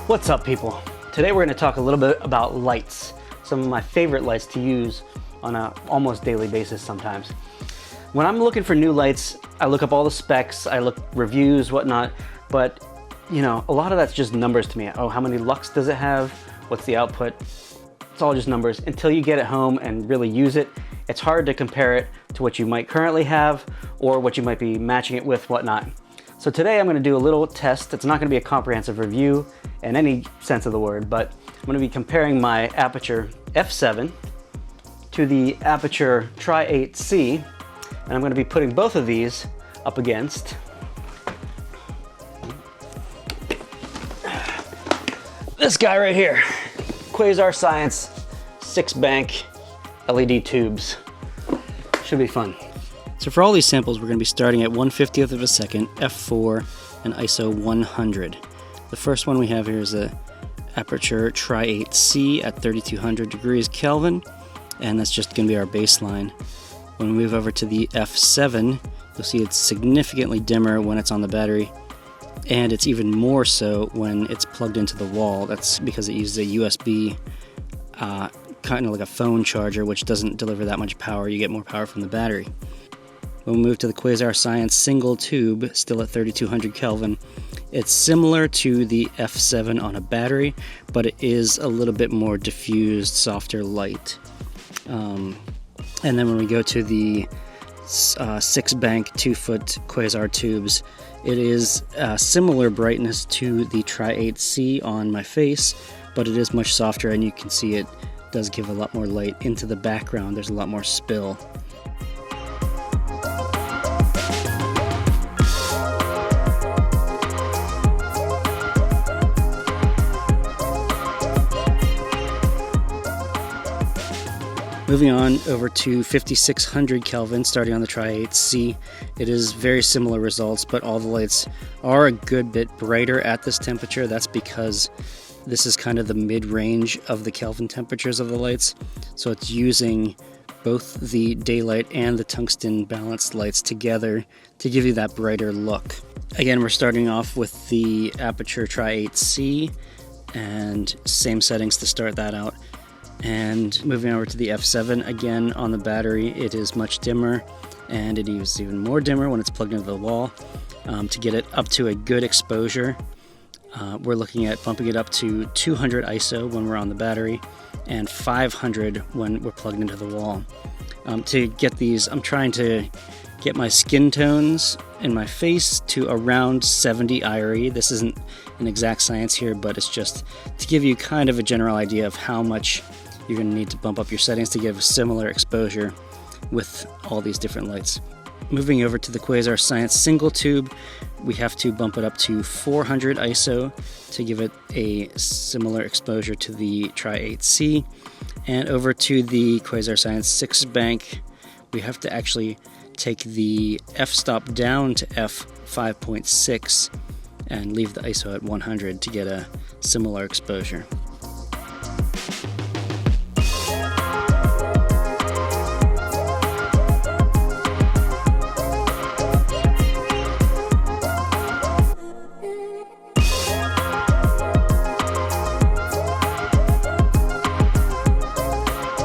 What's up, people? Today we're going to talk a little bit about lights, some of my favorite lights to use on an almost daily basis sometimes. When I'm looking for new lights, I look up all the specs, I look reviews, whatnot, but you know, a lot of that's just numbers to me. Oh, how many lux does it have? What's the output? It's all just numbers. Until you get it home and really use it, it's hard to compare it to what you might currently have or what you might be matching it with, whatnot. So today I'm going to do a little test. It's not going to be a comprehensive review in any sense of the word, but I'm going to be comparing my Aputure F7 to the Aputure Tri-8c, and I'm going to be putting both of these up against this guy right here, Quasar Science 6-bank LED tubes. Should be fun. So for all these samples, we're going to be starting at 1/50th of a second, f4, and ISO 100. The first one we have here is the Aputure Tri-8c at 3200 degrees Kelvin, and that's just going to be our baseline. When we move over to the F7, you'll see it's significantly dimmer when it's on the battery, and it's even more so when it's plugged into the wall. That's because it uses a USB, kind of like a phone charger, which doesn't deliver that much power. You get more power from the battery. When we move to the Quasar Science single tube, still at 3200 Kelvin, it's similar to the F7 on a battery, but it is a little bit more diffused, softer light. And then when we go to the 6-bank 2-foot Quasar tubes, it is similar brightness to the Tri-8c on my face, but it is much softer, and you can see it does give a lot more light into the background. There's a lot more spill. Moving on over to 5600 Kelvin, starting on the Tri-8c, it is very similar results, but all the lights are a good bit brighter at this temperature. That's because this is kind of the mid-range of the Kelvin temperatures of the lights, so it's using both the daylight and the tungsten balanced lights together to give you that brighter look. Again, we're starting off with the Aputure Tri-8c, and same settings to start that out. And moving over to the F7, again on the battery, it is much dimmer, and it is even more dimmer when it's plugged into the wall. To get it up to a good exposure, we're looking at bumping it up to 200 ISO when we're on the battery, and 500 when we're plugged into the wall. To get these, I'm trying to get my skin tones in my face to around 70 IRE. This isn't an exact science here, but it's just to give you kind of a general idea of how much you're going to need to bump up your settings to give a similar exposure with all these different lights. Moving over to the Quasar Science single tube, we have to bump it up to 400 ISO to give it a similar exposure to the Tri-8c. And over to the Quasar Science 6-bank, we have to actually take the f-stop down to f5.6 and leave the ISO at 100 to get a similar exposure.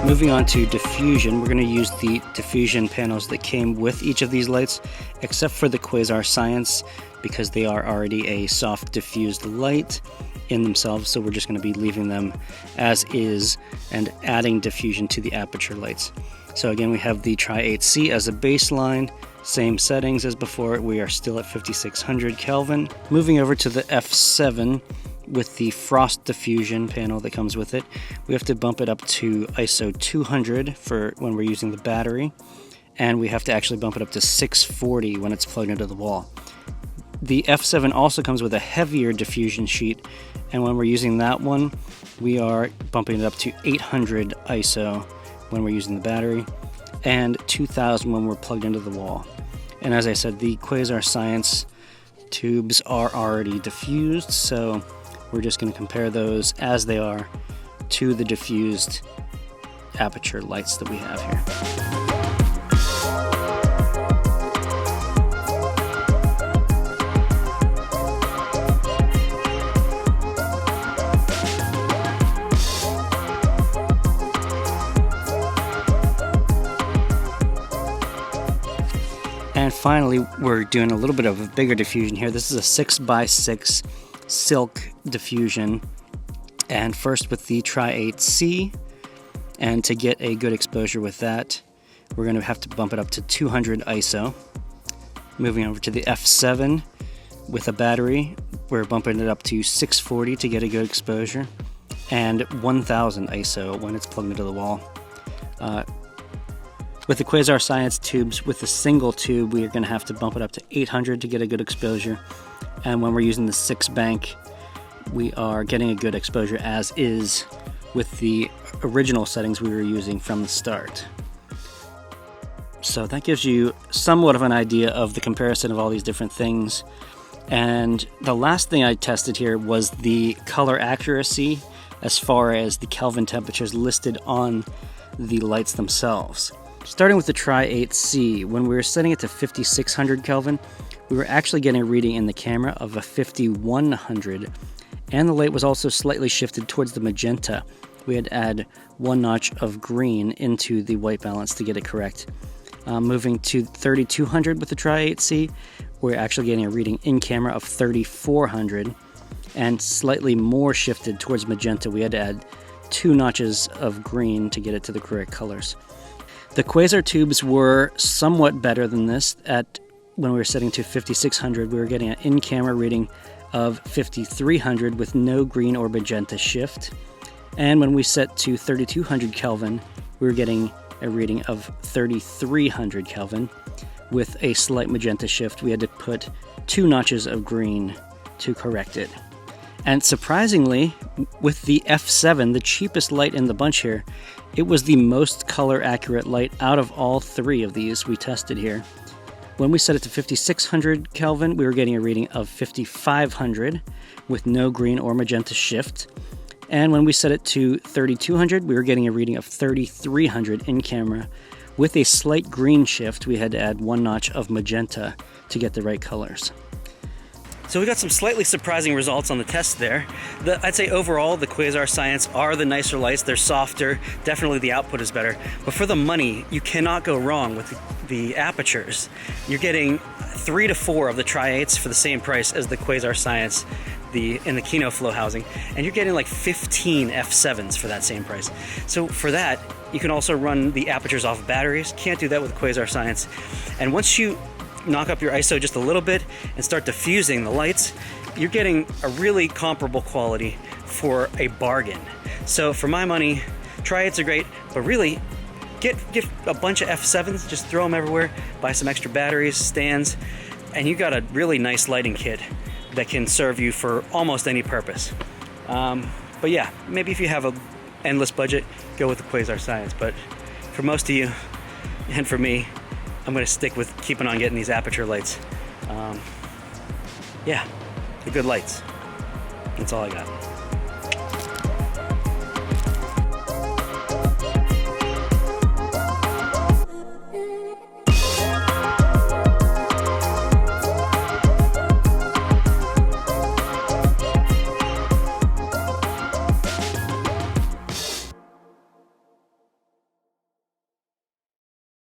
Moving on to diffusion, we're going to use the diffusion panels that came with each of these lights, except for the Quasar Science, because they are already a soft diffused light in themselves, so we're just going to be leaving them as is and adding diffusion to the Aputure lights. So again, we have the Tri-8c as a baseline, same settings as before. We are still at 5600 Kelvin. Moving over to the F7, with the frost diffusion panel that comes with it, we have to bump it up to ISO 200 for when we're using the battery, and we have to actually bump it up to 640 when it's plugged into the wall. The F7 also comes with a heavier diffusion sheet, and when we're using that one, we are bumping it up to 800 ISO when we're using the battery, and 2000 when we're plugged into the wall. And as I said, the Quasar Science tubes are already diffused, so we're just going to compare those as they are to the diffused Aputure lights that we have here. finally, we're doing a little bit of a bigger diffusion here. This is a 6x6 silk diffusion, and first with the Tri-8c, and to get a good exposure with that, we're going to have to bump it up to 200 ISO. Moving over to the F7 with a battery, we're bumping it up to 640 to get a good exposure, and 1000 ISO when it's plugged into the wall. With the Quasar Science tubes, with a single tube, we are going to have to bump it up to 800 to get a good exposure. And when we're using the 6-bank, we are getting a good exposure as is with the original settings we were using from the start. So that gives you somewhat of an idea of the comparison of all these different things. And the last thing I tested here was the color accuracy as far as the Kelvin temperatures listed on the lights themselves. Starting with the Tri-8c, when we were setting it to 5600 Kelvin, we were actually getting a reading in the camera of a 5100, and the light was also slightly shifted towards the magenta. We had to add 1 notch of green into the white balance to get it correct. Moving to 3200 with the Tri-8c, we're actually getting a reading in camera of 3400, and slightly more shifted towards magenta. We had to add 2 notches of green to get it to the correct colors. The Quasar tubes were somewhat better than this. When we were setting to 5600, we were getting an in-camera reading of 5300 with no green or magenta shift. And when we set to 3200 Kelvin, we were getting a reading of 3300 Kelvin with a slight magenta shift. We had to put 2 notches of green to correct it. And surprisingly, with the F7, the cheapest light in the bunch here, it was the most color accurate light out of all 3 of these we tested here. When we set it to 5600 Kelvin, we were getting a reading of 5500 with no green or magenta shift. And when we set it to 3200, we were getting a reading of 3300 in camera with a slight green shift. We had to add 1 notch of magenta to get the right colors. So we got some slightly surprising results on the test there. I'd say overall the Quasar Science are the nicer lights. They're softer. Definitely the output is better. But for the money, you cannot go wrong with the Aputures. You're getting 3 to 4 of the Tri-8s for the same price as the Quasar Science in the Kino Flow housing, and you're getting like 15 F7s for that same price. So for that, you can also run the Aputures off batteries. Can't do that with Quasar Science. And once you knock up your ISO just a little bit and start diffusing the lights, you're getting a really comparable quality for a bargain. So for my money, Tri-8s are great, but really get a bunch of F7s, just throw them everywhere, buy some extra batteries, stands, and you got a really nice lighting kit that can serve you for almost any purpose. But yeah, maybe if you have an endless budget, go with the Quasar Science. But for most of you, and for me, I'm going to stick with keeping on getting these Aputure lights. Yeah, they're good lights. That's all I got.